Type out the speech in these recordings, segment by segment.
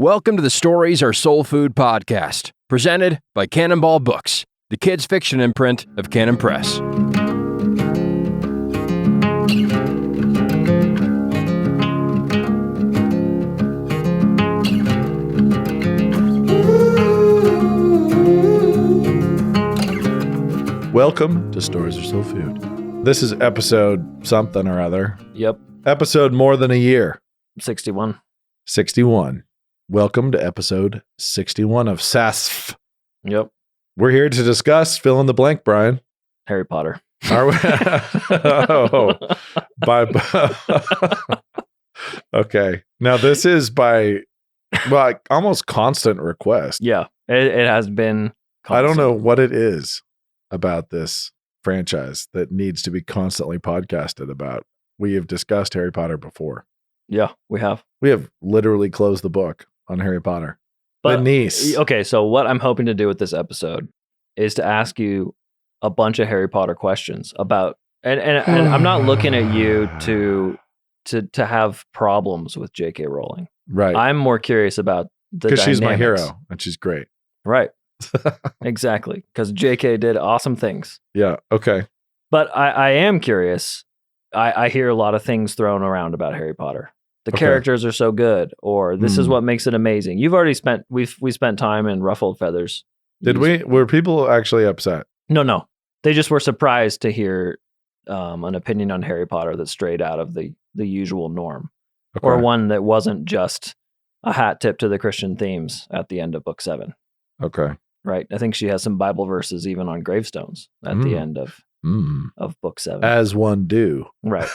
Welcome to the Stories Are Soul Food podcast, presented by Cannonball Books, the kids' fiction imprint of Cannon Press. Welcome to Stories Are Soul Food. This is episode something or other. Yep. Episode more than a year. 61. 61. Welcome to episode 61 of SASF. Yep. We're here to discuss fill in the blank, Brian. Harry Potter. Are we? Oh, okay. Now this is by almost constant request. Yeah. It has been constant. I don't know what it is about this franchise that needs to be constantly podcasted about. We have discussed Harry Potter before. Yeah, we have. We have literally closed the book on Harry Potter. But, the niece. Okay, so what I'm hoping to do with this episode is to ask you a bunch of Harry Potter questions about, and I'm not looking at you to have problems with JK Rowling. Right. I'm more curious about the because she's my dynamics. hero and she's great. Right. Exactly. Because JK did awesome things. Yeah. Okay. But I am curious. I hear a lot of things thrown around about Harry Potter. The characters are so good, or this is what makes it amazing. You've already we spent time in ruffled feathers. Did we? Were people actually upset? No. They just were surprised to hear an opinion on Harry Potter that strayed out of the usual norm, or one that wasn't just a hat tip to the Christian themes at the end of book 7. Okay. Right. I think she has some Bible verses even on gravestones at the end of book 7. As one do. Right.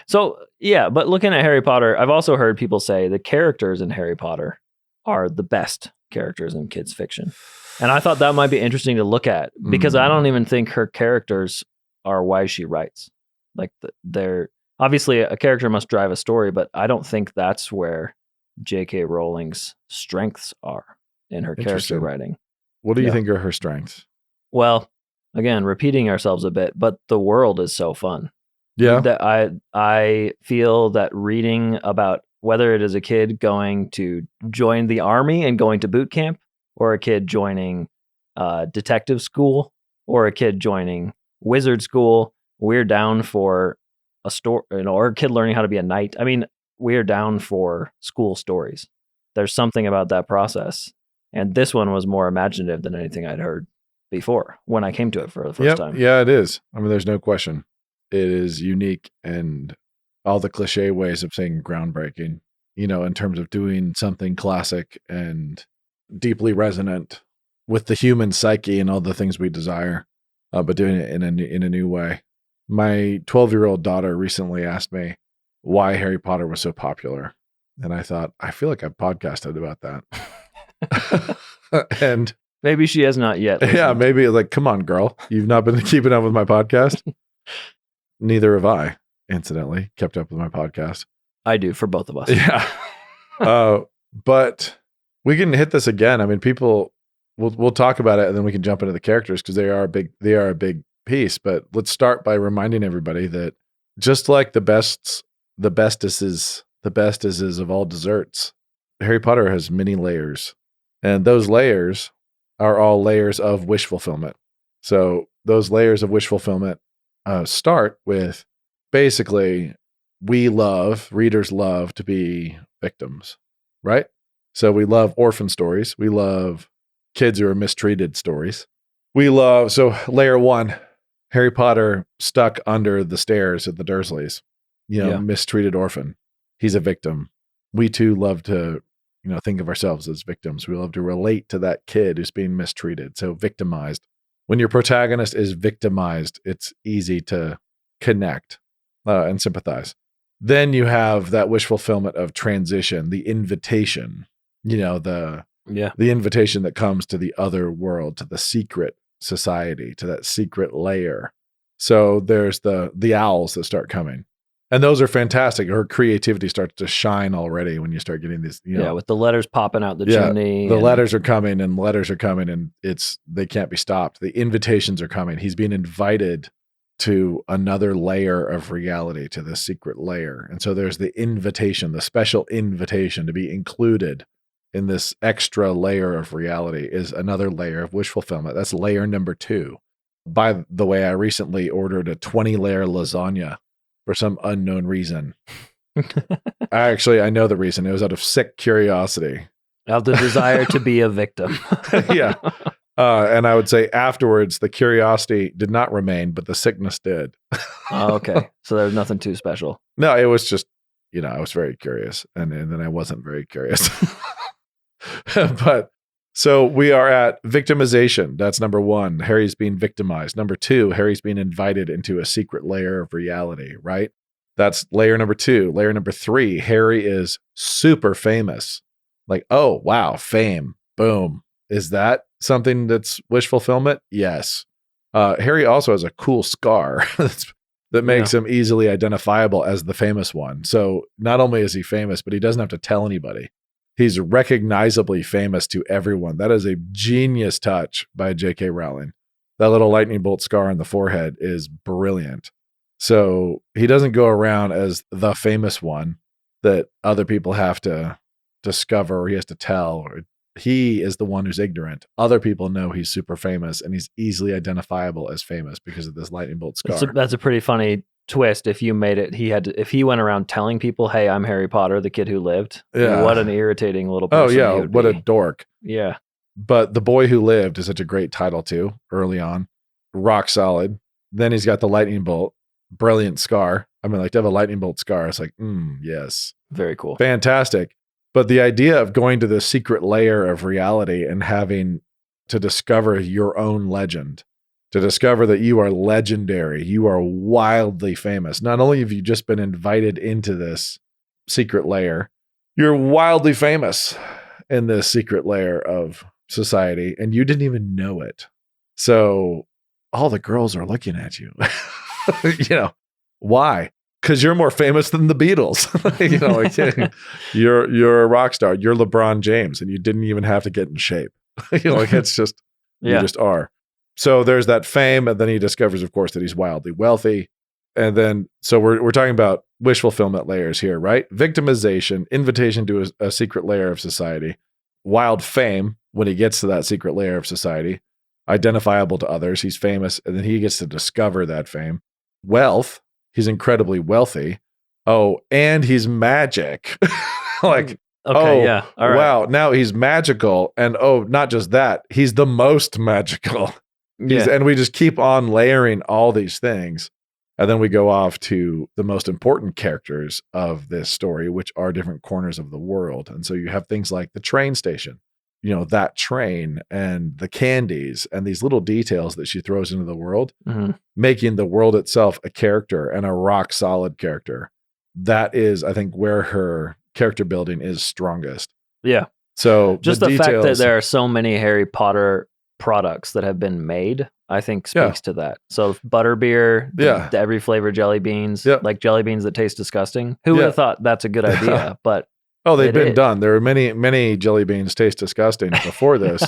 So, yeah, but looking at Harry Potter, I've also heard people say the characters in Harry Potter are the best characters in kids fiction. And I thought that might be interesting to look at because I don't even think her characters are why she writes. Like they're obviously a character must drive a story, but I don't think that's where JK Rowling's strengths are in her character writing. What do you think are her strengths? Well, again, repeating ourselves a bit, but the world is so fun. Yeah. That I feel that reading about whether it is a kid going to join the army and going to boot camp, or a kid joining detective school, or a kid joining wizard school, we're down for a story, or a kid learning how to be a knight. I mean, we're down for school stories. There's something about that process. And this one was more imaginative than anything I'd heard before when I came to it for the first time. Yeah, it is. I mean, there's no question. It is unique and all the cliche ways of saying groundbreaking, in terms of doing something classic and deeply resonant with the human psyche and all the things we desire, but doing it in a new way. My 12-year-old daughter recently asked me why Harry Potter was so popular. And I thought, I feel like I've podcasted about that. And maybe she has not yet. Yeah, maybe like, come on, girl. You've not been keeping up with my podcast? Neither have I, incidentally, kept up with my podcast. I do, for both of us. Yeah. But we can hit this again. I mean, we'll talk about it and then we can jump into the characters because they are a big piece. But let's start by reminding everybody that just like the bestesses of all desserts, Harry Potter has many layers. And those layers are all layers of wish fulfillment. So those layers of wish fulfillment start with basically readers love to be victims, right? So we love orphan stories. We love kids who are mistreated stories. So layer 1, Harry Potter stuck under the stairs at the Dursleys, mistreated orphan. He's a victim. We too love to think of ourselves as victims. We love to relate to that kid who's being mistreated. So victimized. When your protagonist is victimized, it's easy to connect and sympathize. Then you have that wish fulfillment of transition, the invitation, the invitation that comes to the other world, to the secret society, to that secret layer. So there's the owls that start coming. And those are fantastic. Her creativity starts to shine already when you start getting these, with the letters popping out the chimney. The letters are coming and they can't be stopped. The invitations are coming. He's being invited to another layer of reality, to the secret layer. And so there's the invitation, the special invitation to be included in this extra layer of reality is another layer of wish fulfillment. That's layer number 2. By the way, I recently ordered a 20-layer lasagna for some unknown reason. I know the reason. It was out of sick curiosity. Out of the desire to be a victim. Yeah. And I would say afterwards, the curiosity did not remain, but the sickness did. Oh, okay. So there was nothing too special. No, it was just, I was very curious. And then I wasn't very curious. But so we are at victimization. That's number 1. Harry's being victimized. Number 2, Harry's being invited into a secret layer of reality, right? That's layer number 2. Layer number 3, Harry is super famous. Like, oh, wow, fame. Boom. Is that something that's wish fulfillment? Yes. Harry also has a cool scar that makes him easily identifiable as the famous one. So not only is he famous, but he doesn't have to tell anybody. He's recognizably famous to everyone. That is a genius touch by JK Rowling. That little lightning bolt scar on the forehead is brilliant. So he doesn't go around as the famous one that other people have to discover or he has to tell. Or he is the one who's ignorant. Other people know he's super famous and he's easily identifiable as famous because of this lightning bolt scar. That's a pretty funny twist. If you made it, if he went around telling people, "Hey, I'm Harry Potter, the kid who lived." Yeah. What an irritating little person. Oh yeah, what a dork. Yeah. But The Boy Who Lived is such a great title too, early on. Rock solid. Then he's got the lightning bolt. Brilliant scar. I mean, like, to have a lightning bolt scar, it's like, yes. Very cool. Fantastic. But the idea of going to the secret layer of reality and having to discover your own legend, to discover that you are legendary, you are wildly famous. Not only have you just been invited into this secret layer, you're wildly famous in this secret layer of society, and you didn't even know it. So all the girls are looking at you. Why? Because you're more famous than the Beatles. You're a rock star. You're LeBron James, and you didn't even have to get in shape. It's just, you just are. So there's that fame, and then he discovers, of course, that he's wildly wealthy. And then, so we're talking about wish fulfillment layers here, right? Victimization, invitation to a secret layer of society, wild fame when he gets to that secret layer of society, identifiable to others. He's famous, and then he gets to discover that fame. Wealth, he's incredibly wealthy. Oh, and he's magic. Okay, yeah. All right. Wow, now he's magical. And not just that, he's the most magical. And we just keep on layering all these things. And then we go off to the most important characters of this story, which are different corners of the world. And so you have things like the train station, that train and the candies and these little details that she throws into the world, making the world itself a character and a rock solid character. That is, I think, where her character building is strongest. Yeah. So just the fact that there are so many Harry Potter products that have been made, I think speaks to that. So butterbeer, every flavor jelly beans, like jelly beans that taste disgusting. Who would have thought that's a good idea? But they've been done. There are many jelly beans taste disgusting before this.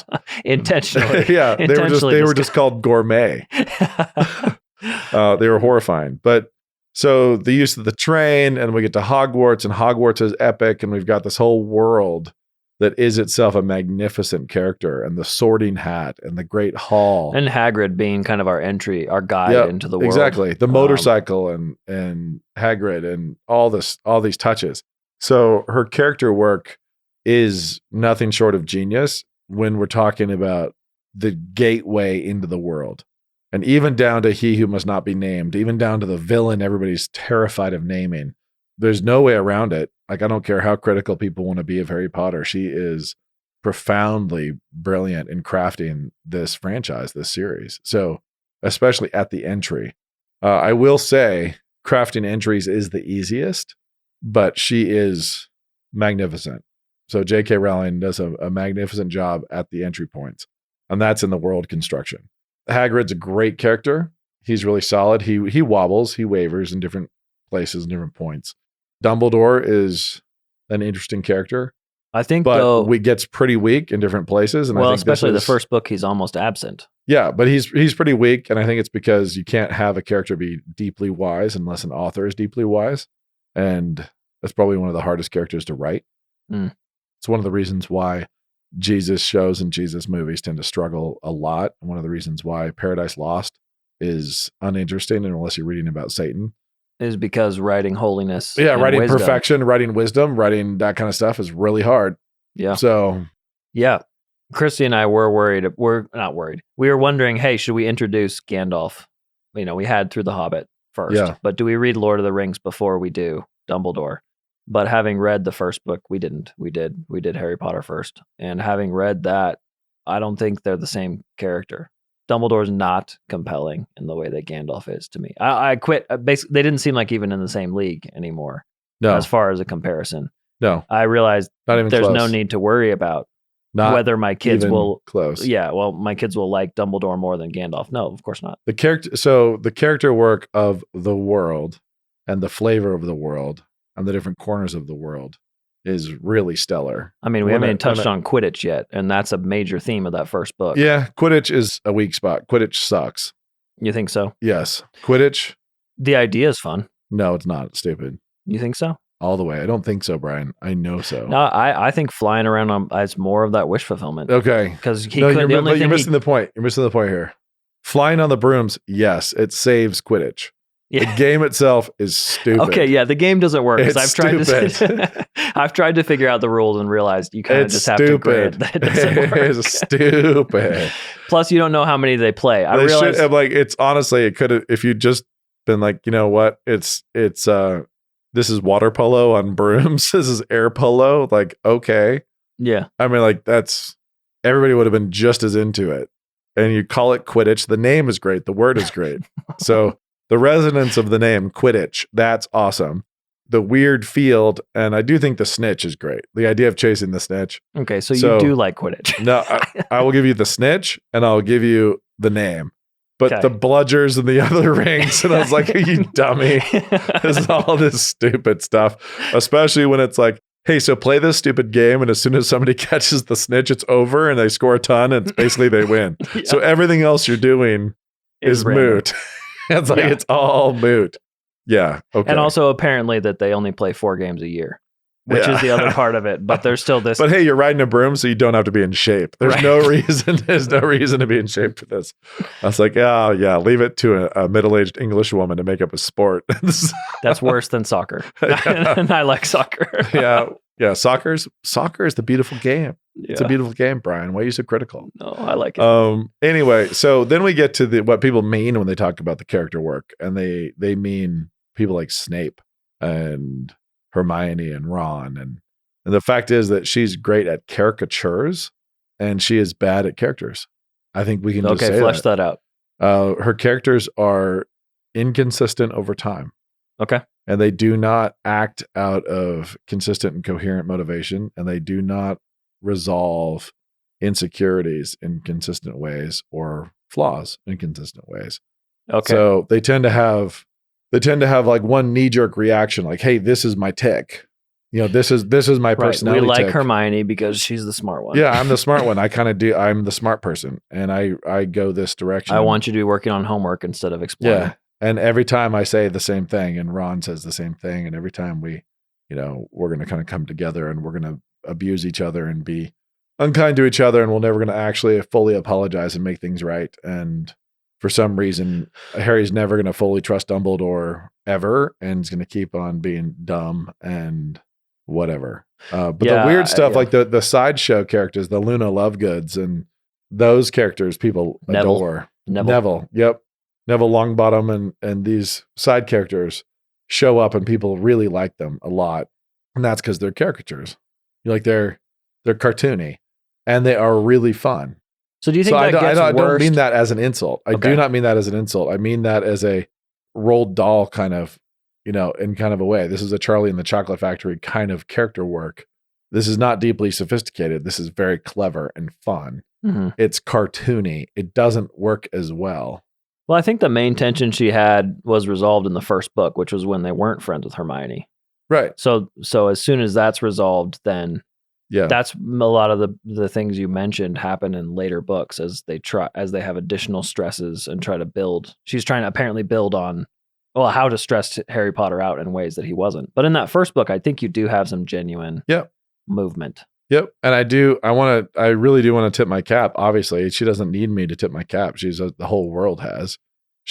Intentionally. They were just called gourmet. They were horrifying. But so the use of the train, and we get to Hogwarts, and Hogwarts is epic, and we've got this whole world that is itself a magnificent character, and the Sorting Hat and the Great Hall. And Hagrid being kind of our guide into the world. Exactly. The motorcycle and Hagrid and all these touches. So her character work is nothing short of genius when we're talking about the gateway into the world. And even down to He Who Must Not Be Named, even down to the villain everybody's terrified of naming. There's no way around it. Like, I don't care how critical people want to be of Harry Potter. She is profoundly brilliant in crafting this franchise, this series. So, especially at the entry. I will say crafting entries is the easiest, but she is magnificent. So JK Rowling does a magnificent job at the entry points, and that's in the world construction. Hagrid's a great character. He's really solid. He wobbles, he wavers in different places and different points. Dumbledore is an interesting character. I think, but he gets pretty weak in different places. And I think especially the first book, he's almost absent. Yeah, but he's pretty weak, and I think it's because you can't have a character be deeply wise unless an author is deeply wise, and that's probably one of the hardest characters to write. It's one of the reasons why Jesus shows and Jesus movies tend to struggle a lot. And one of the reasons why Paradise Lost is uninteresting unless you're reading about Satan. Is because writing holiness. Yeah, and writing wisdom. perfection, writing wisdom, writing that kind of stuff is really hard. Yeah. So, yeah. Christy and I were worried. We're not worried. We were wondering, hey, should we introduce Gandalf? You know, we had through The Hobbit first, Yeah. but do we read Lord of the Rings before we do Dumbledore? But having read the first book, we didn't. We did Harry Potter first. And having read that, I don't think they're the same character. Dumbledore's not compelling in the way that Gandalf is to me. I quit. Basically, they didn't seem like even in the same league anymore. no, As far as a comparison, no, I realized not even there's close. no need to worry about Not whether my kids even will. close. Yeah, well, my kids will like Dumbledore more than Gandalf. No, of course not. The character work of the world and the flavor of the world and the different corners of the world is really stellar. I mean, we haven't even touched on Quidditch yet, and that's a major theme of that first book. Yeah, Quidditch is a weak spot. Quidditch sucks. You think so? Yes. Quidditch, The idea is fun. no, it's not. It's stupid. You think so? All the way. I don't think so, Brian. I know so. No, I think flying around is more of that wish fulfillment. Okay. Because No, you're thing missing the point. You're missing the point here. Flying on the brooms, yes, it saves Quidditch. Yeah. The game itself is stupid. Okay, yeah, the game doesn't work. 'Cause It's I've tried to figure out the rules and realized you kind of It's just have to grant that it doesn't work. It's stupid. Plus, you don't know how many they play. I They realized should have, like, it's honestly, it could have, if you just been like, you know what, this is water polo on brooms. This is air polo. Like, okay. yeah, I mean, like, everybody would have been just as into it. And you call it Quidditch. The name is great. The word is great. So the resonance of the name Quidditch, that's awesome. The weird field, and I do think the snitch is great. The idea of chasing the snitch. okay, so So- you do like Quidditch. No, I will give you the snitch and I'll give you the name. But Okay. the bludgers and the other rings, and I was like, you dummy. This is all this stupid stuff, especially when it's like, hey, so play this stupid game, and as soon as somebody catches the snitch, it's over, and they score a ton, and it's basically they win. Yeah. So everything else you're doing is random. moot. It's like, Yeah. it's all moot. Yeah. Okay. And also apparently that they only play 4 games a year, which Yeah. is the other part of it. But there's still this. But hey, you're riding a broom, so you don't have to be in shape. There's Right. no reason. There's no reason to be in shape for this. I was like, oh yeah, leave it to a middle-aged English woman to make up a sport. That's worse than soccer. And I like soccer. yeah. Soccer is the beautiful game. Yeah. It's a beautiful game, Brian. Why are you so critical? No, I like it. Anyway, so then we get to what people mean when they talk about the character work, and they mean people like Snape and Hermione and Ron, and the fact is that she's great at caricatures and she is bad at characters. I think we can just Okay, say flesh that out. Her characters are inconsistent over time. Okay. And they do not act out of consistent and coherent motivation, and they do not resolve insecurities in consistent ways or flaws in consistent ways. Okay. So they tend to have like one knee-jerk reaction, like, hey, this is my tick. You know, this is my right. We personality. like tick. Hermione because she's the smart one. Yeah, I'm the smart one. I kind of do. I'm the smart person, and I go this direction. I want you to be working on homework instead of exploring. Yeah. And every time I say the same thing, and Ron says the same thing, and every time we're going to kind of come together and we're going to abuse each other and be unkind to each other, and we're never going to actually fully apologize and make things right. And for some reason, Harry's never going to fully trust Dumbledore ever, and he's going to keep on being dumb and whatever. But the weird stuff, like the sideshow characters, the Luna Lovegoods, and those characters people adore. Neville. Yep. Neville Longbottom and these side characters show up and people really like them a lot. And that's because they're caricatures. They're cartoony and they are really fun. So do you think I don't mean worse? that as an insult. I do not mean that as an insult. I mean that as a rolled doll kind of, in kind of a way. This is a Charlie and the Chocolate Factory kind of character work. This is not deeply sophisticated. This is very clever and fun. Mm-hmm. It's cartoony. It doesn't work as well. Well, I think the main tension she had was resolved in the first book, which was when they weren't friends with Hermione. Right. So as soon as that's resolved, then that's a lot of the things you mentioned happen in later books as they have additional stresses and try to build. She's trying to apparently build on how to stress Harry Potter out in ways that he wasn't. But in that first book, I think you do have some genuine movement. Yep. And I really do want to tip my cap. Obviously, she doesn't need me to tip my cap. The whole world has.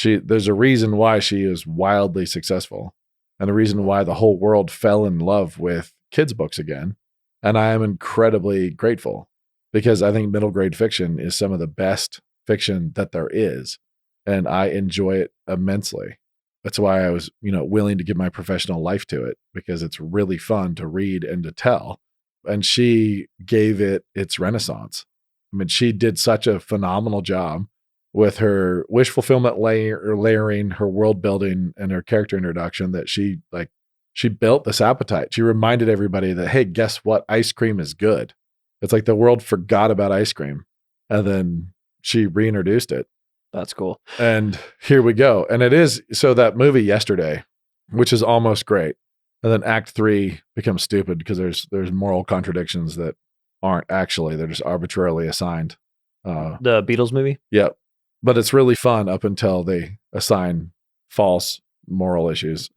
There's a reason why she is wildly successful, and the reason why the whole world fell in love with kids' books again. And I am incredibly grateful, because I think middle grade fiction is some of the best fiction that there is. And I enjoy it immensely. That's why I was, willing to give my professional life to it, because it's really fun to read and to tell. And she gave it its renaissance. I mean, she did such a phenomenal job with her wish fulfillment layering, her world building, and her character introduction, that she built this appetite. She reminded everybody that, hey, guess what? Ice cream is good. It's like the world forgot about ice cream, and then she reintroduced it. That's cool. And here we go. And it is, so that movie Yesterday, which is almost great. And then Act 3 becomes stupid because there's moral contradictions that aren't actually, they're just arbitrarily assigned. The Beatles movie? Yep. But it's really fun up until they assign false moral issues,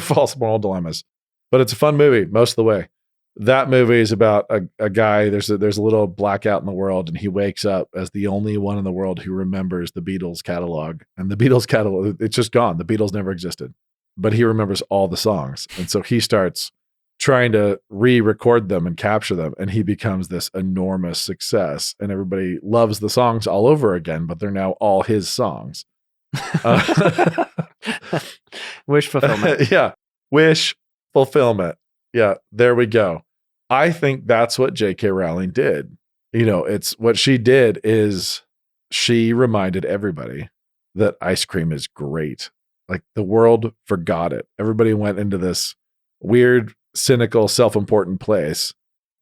false moral dilemmas. But it's a fun movie most of the way. That movie is about a guy, there's a little blackout in the world, and he wakes up as the only one in the world who remembers the Beatles catalog. And the Beatles catalog, it's just gone. The Beatles never existed. But he remembers all the songs. And so he starts trying to re-record them and capture them. And he becomes this enormous success. And everybody loves the songs all over again, but they're now all his songs. Wish fulfillment. Yeah. Wish fulfillment. Yeah. There we go. I think that's what JK Rowling did. It's what she did is she reminded everybody that ice cream is great. Like, the world forgot it. Everybody went into this weird, cynical, self-important place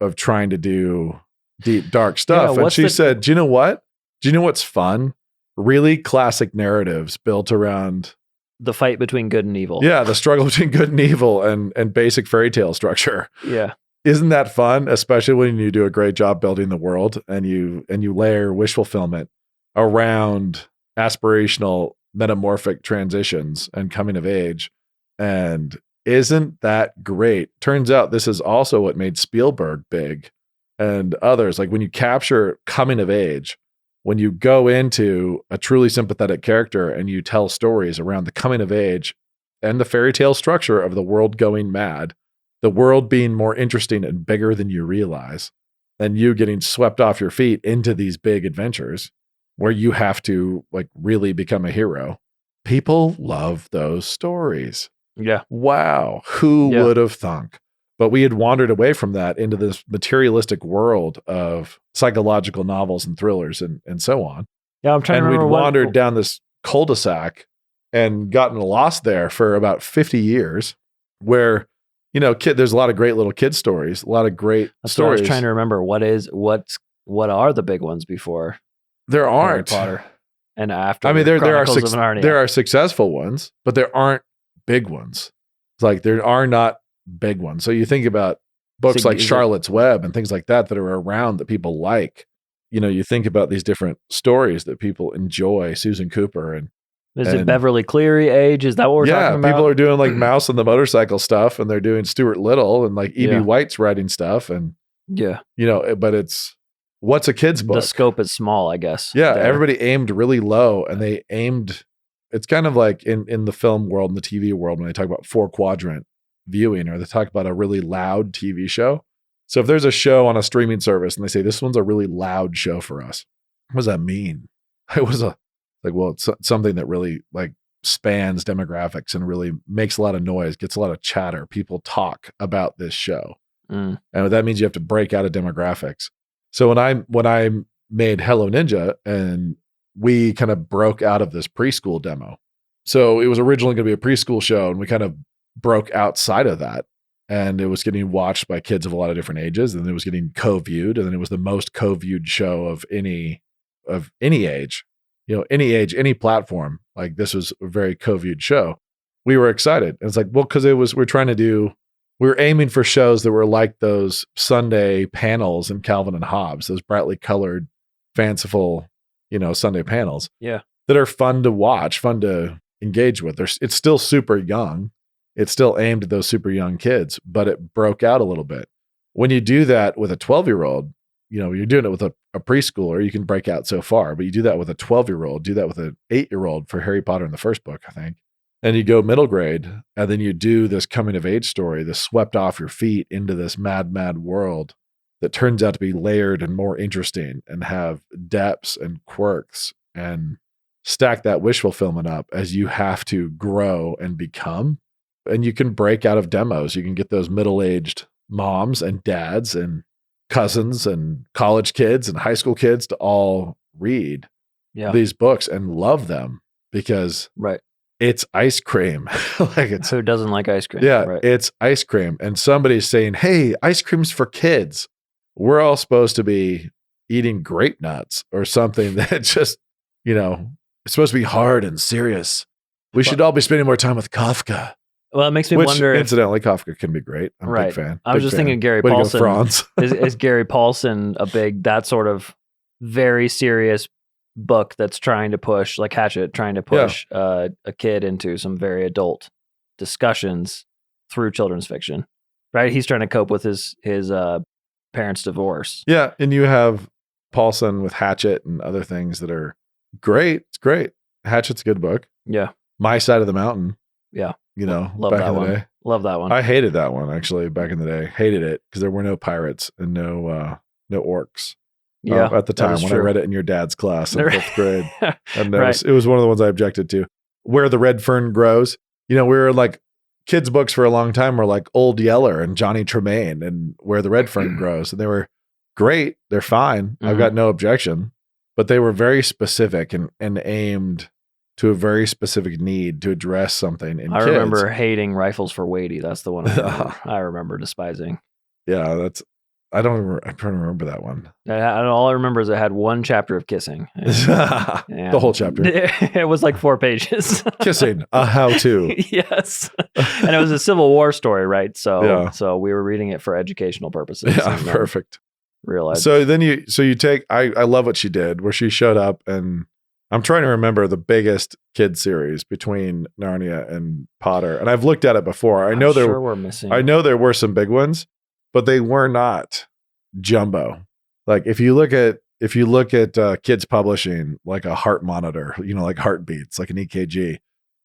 of trying to do deep, dark stuff. Yeah, and she said, do you know what? Do you know what's fun? Really classic narratives built around the fight between good and evil. Yeah, the struggle between good and evil and basic fairy tale structure. Yeah. Isn't that fun? Especially when you do a great job building the world and you layer wish fulfillment around aspirational metamorphic transitions and coming of age. And isn't that great? Turns out this is also what made Spielberg big and others. Like, when you capture coming of age, when you go into a truly sympathetic character and you tell stories around the coming of age and the fairy tale structure of the world going mad, the world being more interesting and bigger than you realize, and you getting swept off your feet into these big adventures where you have to really become a hero. People love those stories. Yeah. Wow. Who would have thunk? But we had wandered away from that into this materialistic world of psychological novels and thrillers and so on. Yeah, I'm trying to remember. And we'd wandered down this cul-de-sac and gotten lost there for about 50 years where, there's a lot of great little kid stories, a lot of great stories. I was trying to remember what are the big ones before there aren't. Harry Potter and after. I mean, there are successful ones, but there aren't big ones. It's like there are not big ones. So you think about books like Charlotte's Web and things like that are around that people like. You think about these different stories that people enjoy. Susan Cooper and is it Beverly Cleary age? Is that what we're talking about? Yeah, people are doing like Mouse and the Motorcycle stuff, and they're doing Stuart Little and like E.B. White's writing stuff, and but it's what's a kid's book? The scope is small, I guess. Yeah, everybody aimed really low, and they aimed. It's kind of like in the film world and the TV world when they talk about 4-quadrant viewing, or they talk about a really loud TV show. So if there's a show on a streaming service and they say this one's a really loud show for us, what does that mean? It was it's something that really spans demographics and really makes a lot of noise, gets a lot of chatter. People talk about this show. And that means you have to break out of demographics. So when I made Hello Ninja, and we kind of broke out of this preschool demo. So it was originally going to be a preschool show, and we kind of broke outside of that. And it was getting watched by kids of a lot of different ages, and it was getting co-viewed, and then it was the most co-viewed show of any age. Any age, any platform, this was a very co-viewed show. We were excited. And it's because we were aiming for shows that were like those Sunday panels in Calvin and Hobbes, those brightly colored, fanciful, Sunday panels. Yeah. That are fun to watch, fun to engage with. It's still super young. It's still aimed at those super young kids, but it broke out a little bit. when you do that with a 12-year-old, you're doing it with a preschooler, you can break out so far, but you do that with a 12-year-old, do that with an 8-year-old for Harry Potter in the first book, I think. And you go middle grade, and then you do this coming of age story, this swept off your feet into this mad, mad world that turns out to be layered and more interesting and have depths and quirks, and stack that wish fulfillment up as you have to grow and become. And you can break out of demos. You can get those middle-aged moms and dads and cousins and college kids and high school kids to all read these books and love them because it's ice cream. Who doesn't like ice cream? Yeah, it's ice cream. And somebody's saying, hey, ice cream's for kids. We're all supposed to be eating grape nuts or something that just, it's supposed to be hard and serious. We should all be spending more time with Kafka. Well, it makes me wonder. Incidentally, Kafka can be great. I'm a big fan. I was just thinking Gary Paulson. Is Gary Paulson that sort of very serious book that's trying to push, like Hatchet, trying to push a kid into some very adult discussions through children's fiction, right? He's trying to cope with his parents' divorce. Yeah, and you have Paulson with Hatchet and other things that are great. It's great. Hatchet's a good book. Yeah. My Side of the Mountain. Yeah. Love back that in the one. day. Love that one. I hated that one actually back in the day. Hated it because there were no pirates and no orcs. At the time when I read it in your dad's class in 5th grade. And it was one of the ones I objected to. Where the Red Fern Grows. We were like kids' books for a long time were like Old Yeller and Johnny Tremaine and Where the Red Fern Grows. And they were great. They're fine. Mm-hmm. I've got no objection. But they were very specific and aimed to a very specific need to address something in kids. Remember hating Rifles for Wadey. That's the one I remember despising. Yeah, I'm trying to remember that one. All I remember is it had one chapter of kissing. The whole chapter. It was like 4 pages. Kissing, a how-to. Yes. And it was a Civil War story, right? So we were reading it for educational purposes. Yeah, perfect. Realized. So then you take, I love what she did, where she showed up, and I'm trying to remember the biggest kid series between Narnia and Potter. And I've looked at it before. I know there were some big ones, but they were not jumbo. Like if you look at kids publishing, like a heart monitor, like heartbeats, like an EKG,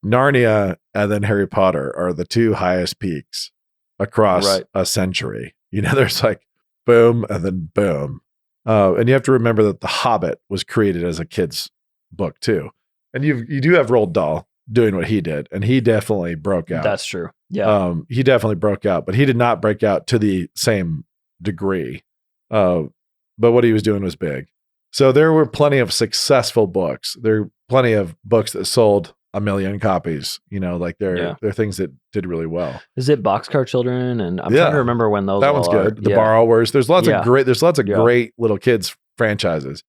Narnia and then Harry Potter are the 2 highest peaks across a century. There's like boom and then boom. And you have to remember that The Hobbit was created as a kid's book too. And you do have Roald Dahl doing what he did, and he definitely broke out. That's true. Yeah. He definitely broke out, but he did not break out to the same degree. But what he was doing was big. So there were plenty of successful books. There were plenty of books that sold 1 million copies. They're things that did really well. Is it Boxcar Children? And I'm trying to remember when those. That one's good. The Borrowers. There's lots of great little kids franchises.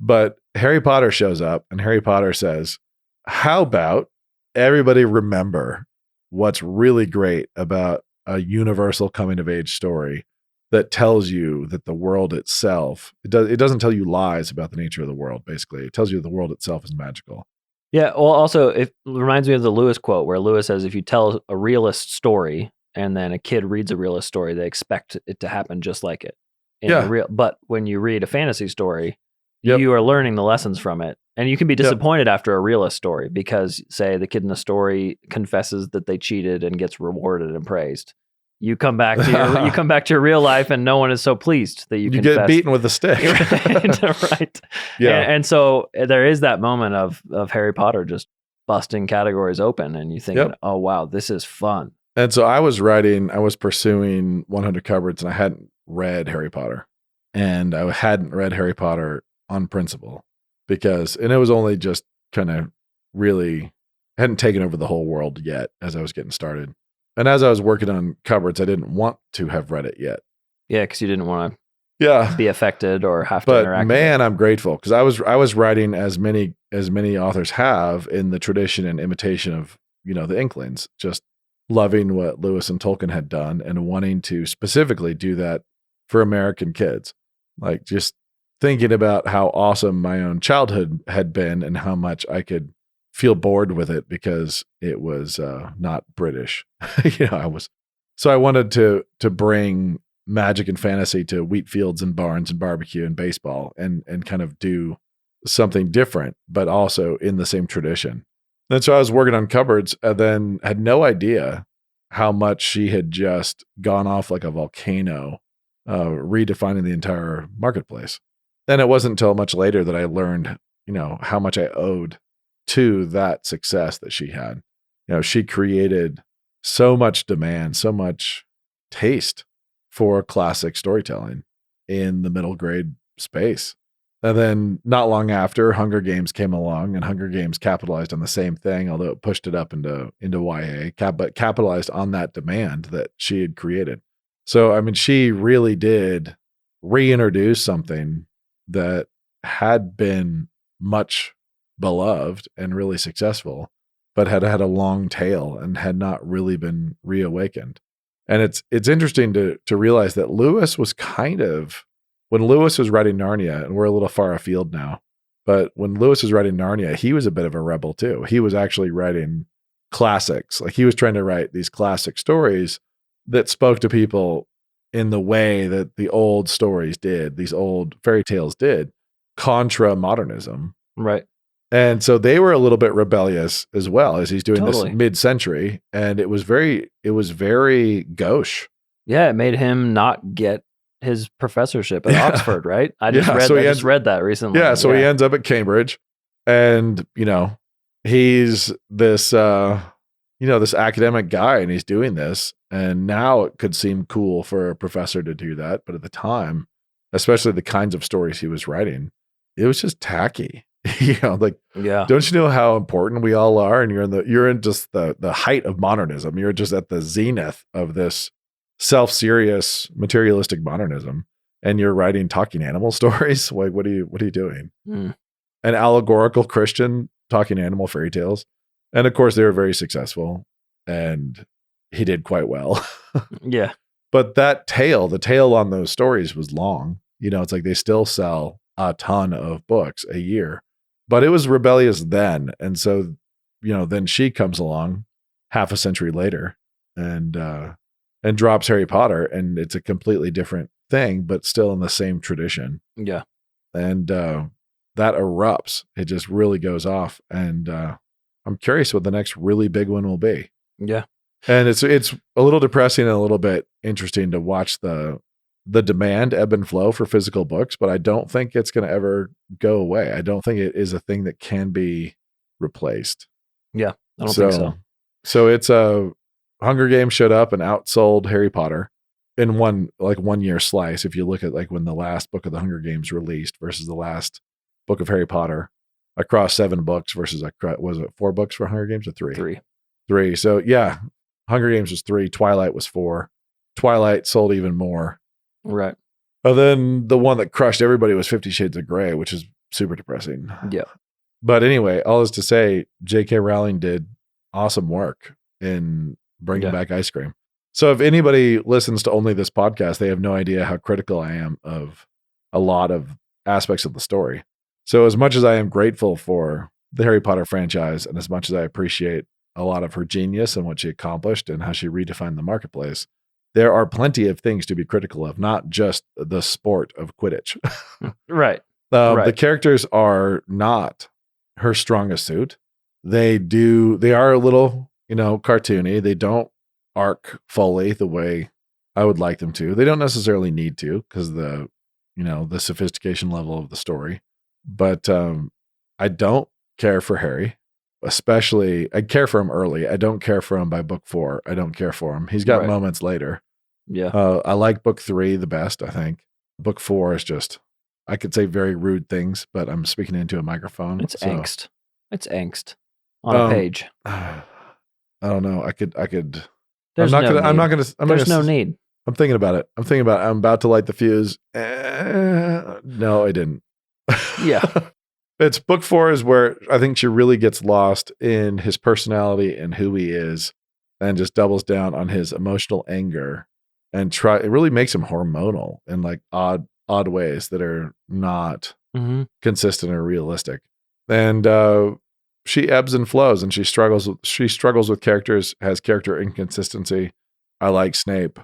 But Harry Potter shows up, and Harry Potter says, "How about everybody remember what's really great about a universal coming of age story that tells you that the world itself, it doesn't tell you lies about the nature of the world, basically. It tells you the world itself is magical." Yeah, well, also, it reminds me of the Lewis quote, where Lewis says, if you tell a realist story and then a kid reads a realist story, they expect it to happen just like it. But when you read a fantasy story, you are learning the lessons from it. And you can be disappointed after a realist story because, say, the kid in the story confesses that they cheated and gets rewarded and praised. You come back to your real life, and no one is so pleased that you get beaten with a stick. Right. Yeah. And so there is that moment of Harry Potter just busting categories open, and you think, oh wow, this is fun. And so I was pursuing 100 Cupboards, and I hadn't read Harry Potter, and I hadn't read Harry Potter on principle and it was only just kind of really hadn't taken over the whole world yet as I was getting started. And as I was working on Cupboards, I didn't want to have read it yet. Yeah, because you didn't want to be affected or have to interact. But man, I'm grateful because I was writing as many authors have in the tradition and imitation of the Inklings, just loving what Lewis and Tolkien had done and wanting to specifically do that for American kids. Like just thinking about how awesome my own childhood had been and how much I could feel bored with it because it was not British. I wanted to bring magic and fantasy to wheat fields and barns and barbecue and baseball and kind of do something different, but also in the same tradition. And so I was working on cupboards and then had no idea how much she had just gone off like a volcano, redefining the entire marketplace. And it wasn't until much later that I learned, how much I owed to that success that she had. She created so much demand, so much taste for classic storytelling in the middle grade space. And then not long after, Hunger Games came along, and Hunger Games capitalized on the same thing, although it pushed it up into YA, but capitalized on that demand that she had created. So, I mean, she really did reintroduce something that had been much beloved and really successful, but had had a long tail and had not really been reawakened. And it's interesting to realize that Lewis was when Lewis was writing Narnia, and we're a little far afield now, but when Lewis was writing Narnia, he was a bit of a rebel too. He was actually writing classics. Like he was trying to write these classic stories that spoke to people in the way that the old stories did, these old fairy tales did, contra modernism. Right. And so they were a little bit rebellious as well, as he's doing Totally. this mid-century. And it was very gauche. Yeah, it made him not get his professorship at Oxford, right? I just read that recently. Yeah, so he ends up at Cambridge, and he's this this academic guy, and he's doing this, and now it could seem cool for a professor to do that, but at the time, especially the kinds of stories he was writing, it was just tacky. Don't you know how important we all are? And you're in just the height of modernism. You're just at the zenith of this self-serious materialistic modernism, and you're writing talking animal stories. Like, what are you doing? An allegorical Christian talking animal fairy tales. And of course they were very successful, and he did quite well. Yeah. But the tail on those stories was long. It's like they still sell a ton of books a year, but it was rebellious then. And so, then she comes along half a century later and drops Harry Potter, and it's a completely different thing, but still in the same tradition. Yeah. And that erupts. It just really goes off. And I'm curious what the next really big one will be. Yeah. And it's a little depressing and a little bit interesting to watch the demand ebb and flow for physical books, but I don't think it's going to ever go away. I don't think it is a thing that can be replaced. Yeah, I don't think so. So it's Hunger Games showed up and outsold Harry Potter in one year slice. If you look at like when the last book of the Hunger Games released versus the last book of Harry Potter across 7 books versus was it 4 books for Hunger Games or 3? 3. So yeah, Hunger Games was 3. Twilight was 4. Twilight sold even more. Right. And then the one that crushed everybody was 50 Shades of Grey, which is super depressing. Yeah. But anyway, all is to say, JK Rowling did awesome work in bringing back ice cream. So if anybody listens to only this podcast, they have no idea how critical I am of a lot of aspects of the story. So as much as I am grateful for the Harry Potter franchise, and as much as I appreciate a lot of her genius and what she accomplished and how she redefined the marketplace, there are plenty of things to be critical of, not just the sport of Quidditch. Right. The characters are not her strongest suit. They are a little, cartoony. They don't arc fully the way I would like them to. They don't necessarily need to, because the sophistication level of the story. But I don't care for Harry. Especially, I care for him early. I don't care for him by book 4. I don't care for him. He's got moments later. Yeah. I like book 3 the best, I think. Book 4 is just, I could say very rude things, but I'm speaking into a microphone. It's angst. It's angst on a page. I don't know. I could. There's I'm no need. I'm thinking about it. I'm about to light the fuse. No, I didn't. Yeah. It's book 4 is where I think she really gets lost in his personality and who he is, and just doubles down on his emotional anger and it really makes him hormonal in like odd ways that are not consistent or realistic. And she ebbs and flows, and she struggles with characters, has character inconsistency. I like Snape.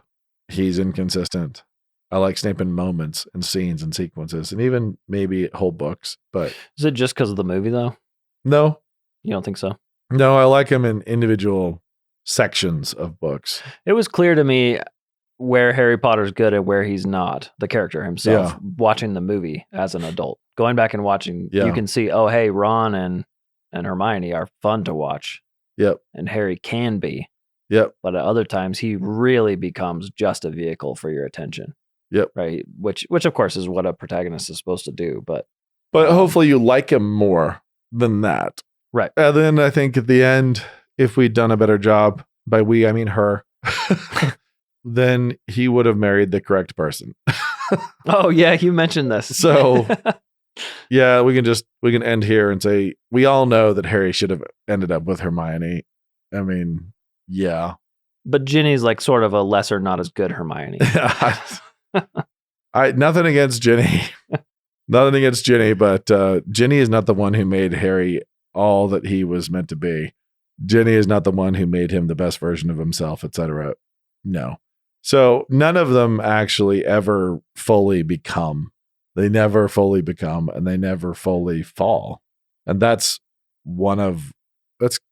He's inconsistent. I like Snape in moments and scenes and sequences, and even maybe whole books. But Is it just because of the movie, though? no, You don't think so? no, I like him in individual sections of books. It was clear to me where Harry Potter's good and where he's not, the character himself, watching the movie as an adult. Going back and watching, you can see, oh, hey, Ron and Hermione are fun to watch. Yep. And Harry can be. Yep. But at other times, he really becomes just a vehicle for your attention. Yep. Right. Which of course is what a protagonist is supposed to do. But hopefully you like him more than that. Right. And then I think at the end, if we'd done a better job, by we, I mean her, then he would have married the correct person. Oh, yeah. You mentioned this. So, yeah, we can end here and say, we all know that Harry should have ended up with Hermione. I mean, yeah. But Ginny's like sort of a lesser, not as good Hermione. Nothing against Ginny. Nothing against Ginny, but Ginny is not the one who made Harry all that he was meant to be. Ginny is not the one who made him the best version of himself, etc. No. So none of them actually ever fully become. They never fully become, and they never fully fall. And that's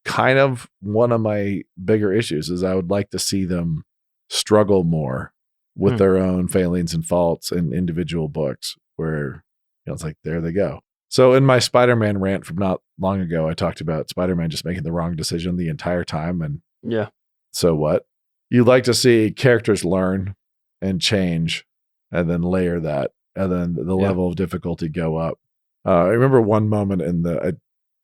kind of one of my bigger issues is I would like to see them struggle more with their own failings and faults in individual books where it's like, there they go. So in my Spider-Man rant from not long ago, I talked about Spider-Man just making the wrong decision the entire time. And yeah. So what? You'd like to see characters learn and change and then layer that and then the level of difficulty go up. I remember one moment I don't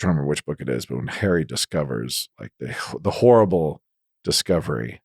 remember which book it is, but when Harry discovers like the horrible discovery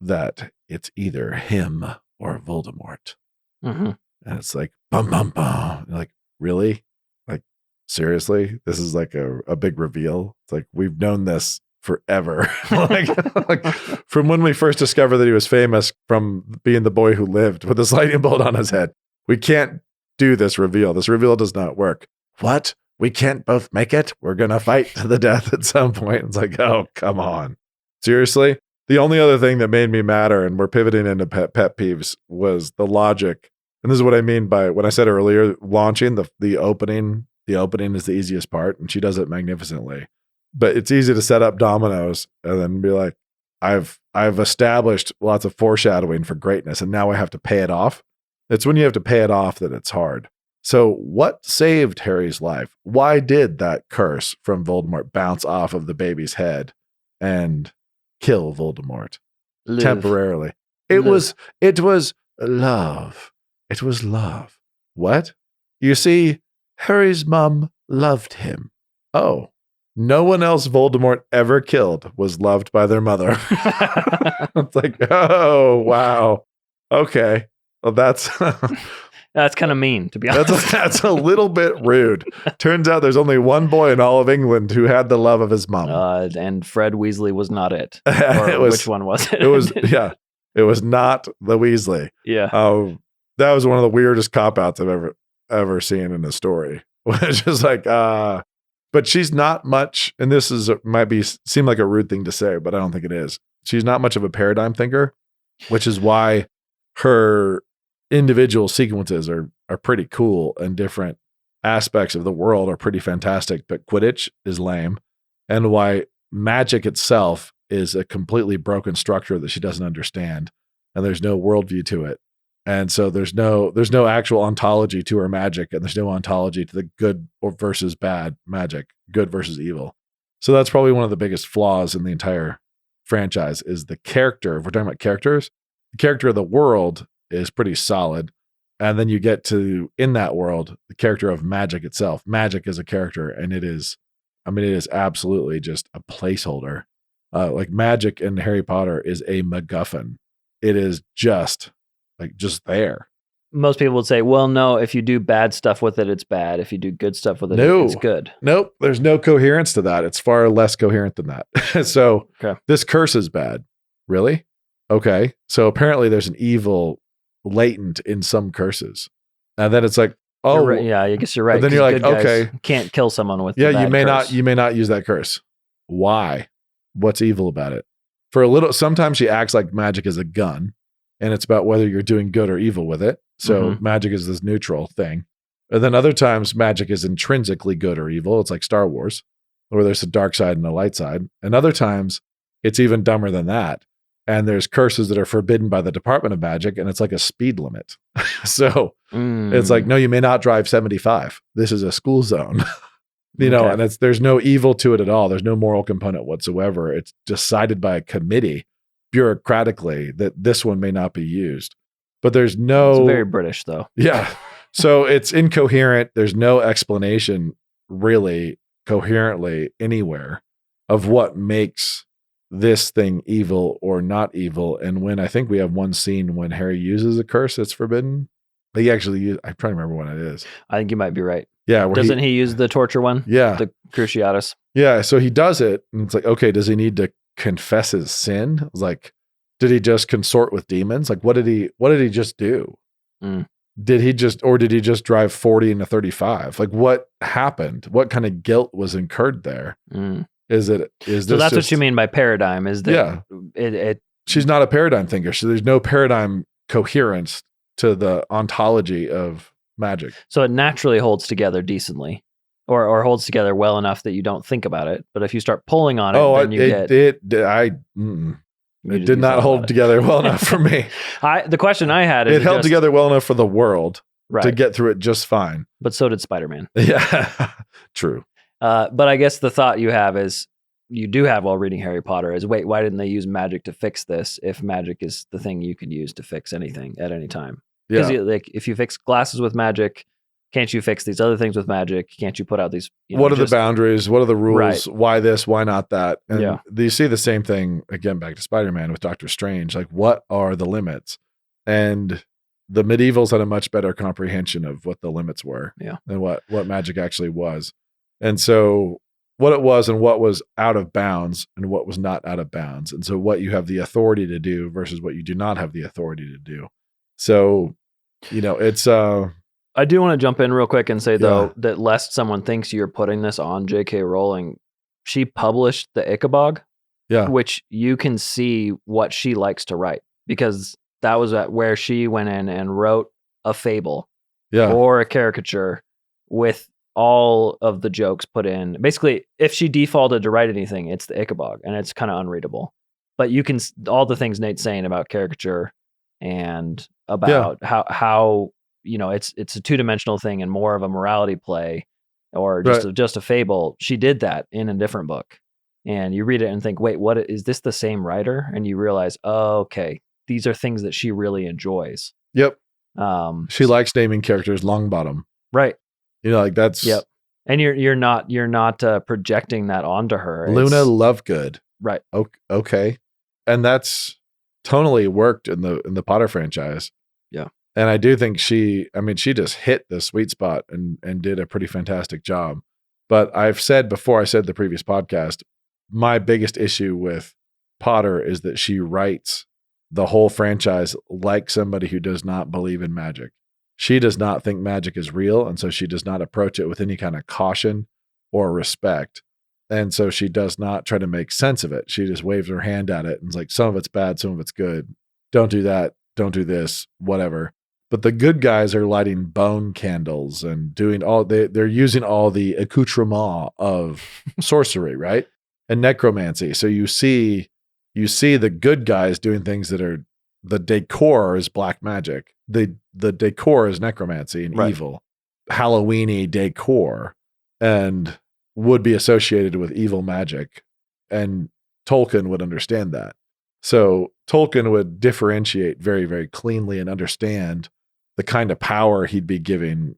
that it's either him or Voldemort. Mm-hmm. And it's like, bum, bum, bum. You're like, really? Like, seriously? This is like a big reveal. It's like, we've known this forever. like from when we first discovered that he was famous from being the boy who lived with this lightning bolt on his head. We can't do this reveal. This reveal does not work. What? We can't both make it? We're going to fight to the death at some point. It's like, oh, come on. Seriously? The only other thing that made me madder, and we're pivoting into pet peeves, was the logic. And this is what I mean by when I said earlier, launching the opening. The opening is the easiest part, and she does it magnificently. But it's easy to set up dominoes and then be like, I've established lots of foreshadowing for greatness, and now I have to pay it off. It's when you have to pay it off that it's hard. So what saved Harry's life? Why did that curse from Voldemort bounce off of the baby's head and kill Voldemort temporarily? It was love. It was love. What? You see, Harry's mom loved him. Oh, no one else Voldemort ever killed was loved by their mother. It's like, oh, wow. Okay. Well, that's kind of mean, to be honest. That's a little bit rude. Turns out there's only one boy in all of England who had the love of his mom. And Fred Weasley was not it. Or which one was it? It was not the Weasley. Yeah. That was one of the weirdest cop-outs I've ever seen in a story. It's just like, but she's not much, and this seem like a rude thing to say, but I don't think it is. She's not much of a paradigm thinker, which is why her individual sequences are pretty cool, and different aspects of the world are pretty fantastic, but Quidditch is lame, and why magic itself is a completely broken structure that she doesn't understand, and there's no worldview to it. And so there's no actual ontology to her magic, and there's no ontology to the good versus bad magic, good versus evil. So that's probably one of the biggest flaws in the entire franchise is the character. If we're talking about characters, the character of the world is pretty solid. And then you get to, in that world, the character of magic itself. Magic is a character, and it is absolutely just a placeholder. Like magic in Harry Potter is a MacGuffin. It is just there. Most people would say, well, no, if you do bad stuff with it, it's bad. If you do good stuff with it, it's good. Nope. There's no coherence to that. It's far less coherent than that. So This curse is bad. Really? Okay. So apparently there's an evil latent in some curses. And then it's like, oh, right. Yeah, I guess you're right. But then you're like, okay, can't kill someone with you may not use that curse. Why? What's evil about it? For a little, sometimes she acts like magic is a gun. and it's about whether you're doing good or evil with it. So magic is this neutral thing. And then other times magic is intrinsically good or evil. It's like Star Wars, where there's a dark side and a light side. And other times it's even dumber than that. And there's curses that are forbidden by the Department of Magic, and it's like a speed limit. So it's like, no, you may not drive 75. This is a school zone. And there's no evil to it at all. There's no moral component whatsoever. It's decided by a committee bureaucratically that this one may not be used. But there's no... It's very British, though. Yeah. So it's incoherent. There's no explanation really coherently anywhere of what makes this thing evil or not evil. And when I think we have one scene when Harry uses a curse that's forbidden, he actually I'm trying to remember when it is. I think you might be right. Yeah. Doesn't he use the torture one? Yeah. The cruciatus. Yeah. So he does it. And it's like, okay, does he need to confess his sin? It was like, did he just consort with demons? Like, what did he just do? Did he just drive 40 into 35? Like, what happened? What kind of guilt was incurred there? So that's what you mean by paradigm, is that she's not a paradigm thinker. So there's no paradigm coherence to the ontology of magic. So it naturally holds together decently, or holds together well enough that you don't think about it. But if you start pulling on it, then it did not hold together well enough for me. The question I had is, it held together well enough for the world to get through it just fine. But so did Spider-Man. Yeah, true. But I guess the thought you have is, you do have while reading Harry Potter, is, wait, why didn't they use magic to fix this if magic is the thing you could use to fix anything at any time? Because if you fix glasses with magic, can't you fix these other things with magic? Can't you put out these... what are the boundaries? What are the rules? Right. Why this? Why not that? And you see the same thing, again, back to Spider-Man with Doctor Strange. Like, what are the limits? And the medievals had a much better comprehension of what the limits were than what magic actually was. And so what it was and what was out of bounds and what was not out of bounds. And so what you have the authority to do versus what you do not have the authority to do. So, it's... I do want to jump in real quick and say, though, that lest someone thinks you're putting this on JK Rowling, she published the Ichabog, which you can see what she likes to write, because that was where she went in and wrote a fable or a caricature with all of the jokes put in. Basically, if she defaulted to write anything, it's the Ichabog, and it's kind of unreadable. But you can, all the things Nate's saying about caricature and about how it's a two-dimensional thing and more of a morality play, or just a fable. She did that in a different book, and you read it and think, wait, what is this? The same writer? And you realize, oh, okay, these are things that she really enjoys. Yep. She likes naming characters Longbottom. Right. That's... Yep. And you're not projecting that onto her. Luna Lovegood. Right. Okay. And that's tonally worked in the Potter franchise. Yeah. And I do think she just hit the sweet spot and did a pretty fantastic job. But I've said before, I said the previous podcast, my biggest issue with Potter is that she writes the whole franchise like somebody who does not believe in magic. She does not think magic is real, and so she does not approach it with any kind of caution or respect. And so she does not try to make sense of it. She just waves her hand at it and is like, some of it's bad, some of it's good. Don't do that. Don't do this, whatever. But the good guys are lighting bone candles and doing they're using all the accoutrement of sorcery, right? And necromancy. So you see the good guys doing things that are, the decor is black magic. The decor is necromancy and evil. Halloween-y decor, and would be associated with evil magic. And Tolkien would understand that. So Tolkien would differentiate very, very cleanly and understand the kind of power he'd be giving,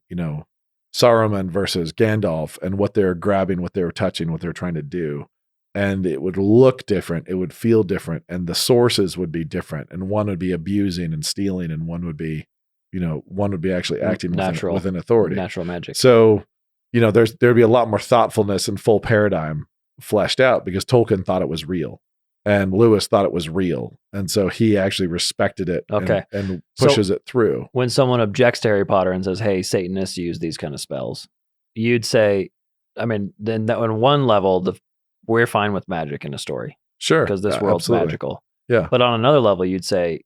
Saruman versus Gandalf, and what they're grabbing, what they were touching, what they're trying to do. And it would look different. It would feel different. And the sources would be different. And one would be abusing and stealing, and one would be actually acting within authority. Natural magic. So, there'd be a lot more thoughtfulness and full paradigm fleshed out, because Tolkien thought it was real. And Lewis thought it was real. And so he actually respected it and pushes it through. When someone objects to Harry Potter and says, hey, Satanists use these kind of spells, you'd say, then that on one level, we're fine with magic in a story. Sure. Because this world's magical. Yeah. But on another level, you'd say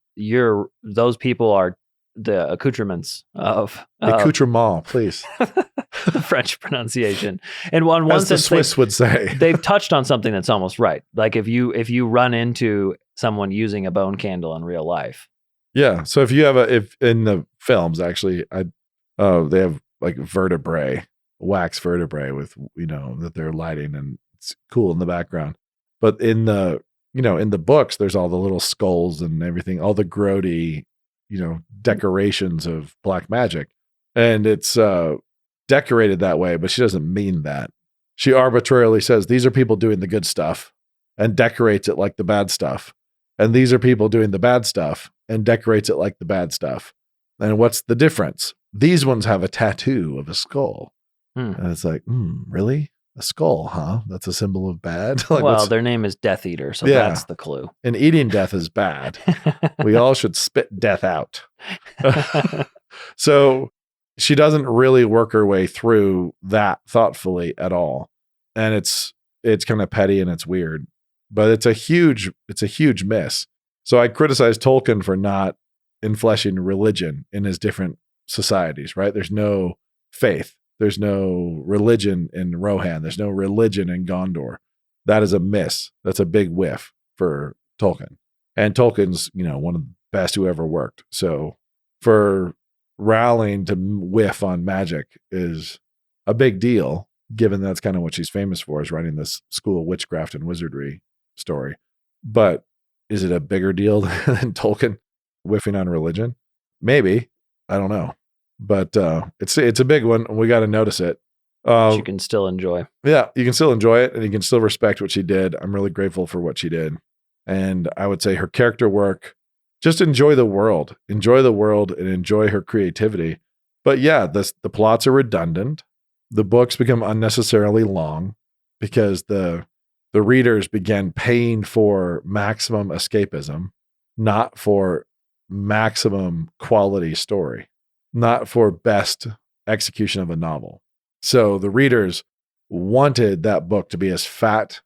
those people are the accoutrements of Accoutrement, please. the French pronunciation. And on one As the sense, Swiss would say. they've touched on something that's almost right. Like if you run into someone using a bone candle in real life. Yeah. So if you have if in the films, actually, they have like vertebrae, wax vertebrae with, that they're lighting, and it's cool in the background. But in the books, there's all the little skulls and everything, all the grody, decorations of black magic. And it's decorated that way, but she doesn't mean that. She arbitrarily says, these are people doing the good stuff, and decorates it like the bad stuff. And these are people doing the bad stuff and decorates it like the bad stuff. And what's the difference? These ones have a tattoo of a skull. And it's like, really? A skull, huh? That's a symbol of bad? Well, their name is Death Eater, so that's the clue. And eating death is bad. We all should spit death out. So she doesn't really work her way through that thoughtfully at all. And it's kind of petty and it's weird. But it's a huge miss. So I criticize Tolkien for not infleshing religion in his different societies, right? There's no faith. There's no religion in Rohan. There's no religion in Gondor. That is a miss. That's a big whiff for Tolkien. And Tolkien's, one of the best who ever worked. So for Rowling to whiff on magic is a big deal, given that's kind of what she's famous for, is writing this school of witchcraft and wizardry story. But is it a bigger deal than Tolkien whiffing on religion? Maybe. I don't know. But it's a big one. We got to notice it. You can still enjoy. Yeah, you can still enjoy it, and you can still respect what she did. I'm really grateful for what she did. And I would say her character work, just enjoy the world and enjoy her creativity. But yeah, the plots are redundant. The books become unnecessarily long because the readers began paying for maximum escapism, not for maximum quality story, not for best execution of a novel. So the readers wanted that book to be as fat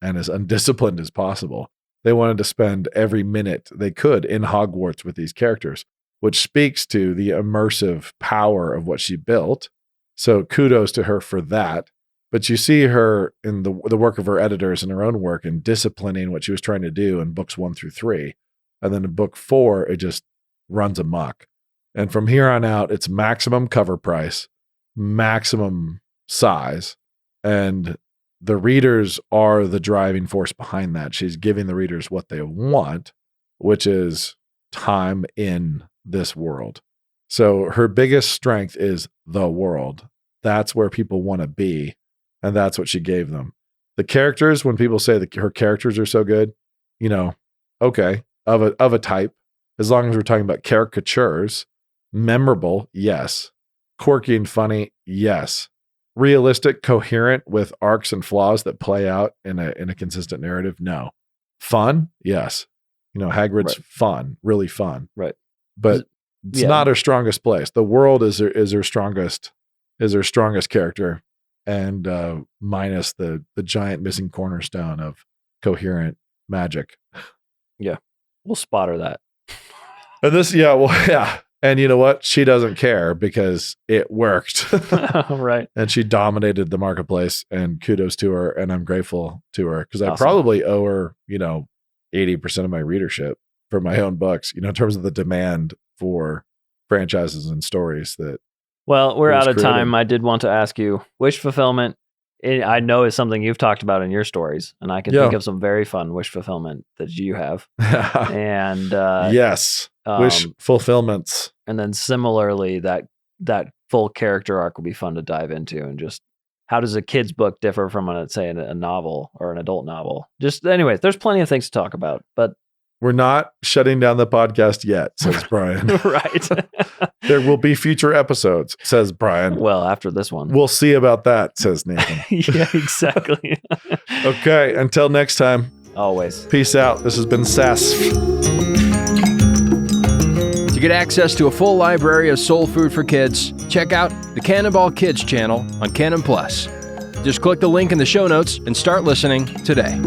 and as undisciplined as possible. They wanted to spend every minute they could in Hogwarts with these characters, which speaks to the immersive power of what she built. So kudos to her for that. But you see her in the work of her editors and her own work in disciplining what she was trying to do in books 1 through 3. And then in book 4, it just runs amok. And from here on out, it's maximum cover price, maximum size. And the readers are the driving force behind that. She's giving the readers what they want, which is time in this world. So her biggest strength is the world. That's where people want to be. And that's what she gave them. The characters, when people say that her characters are so good, okay, of a type, as long as we're talking about caricatures, memorable, yes. Quirky and funny, yes. Realistic, coherent with arcs and flaws that play out in a consistent narrative, no. Fun, yes. Hagrid's fun, really fun. Right. But it's not her strongest place. The world is her strongest character. And minus the giant missing cornerstone of coherent magic. Yeah. We'll spot her that. And this, yeah. And you know what? She doesn't care because it worked. Right. And she dominated the marketplace, and kudos to her. And I'm grateful to her because I Awesome. probably owe her, 80% of my readership for my own books, in terms of the demand for franchises and stories that. Well, we're out of created. time. I did want to ask you, wish fulfillment, I know is something you've talked about in your stories, and I can think of some very fun wish fulfillment that you have. And yes, wish fulfillments. And then similarly, that full character arc will be fun to dive into, and just how does a kid's book differ from, a novel or an adult novel? Just anyways, there's plenty of things to talk about, but we're not shutting down the podcast yet, says Brian. Right. There will be future episodes, says Brian. Well, after this one. We'll see about that, says Nathan. Yeah, exactly. Okay, until next time. Always. Peace out. This has been SAS. To get access to a full library of soul food for kids, check out the Cannonball Kids channel on Canon Plus. Just click the link in the show notes and start listening today.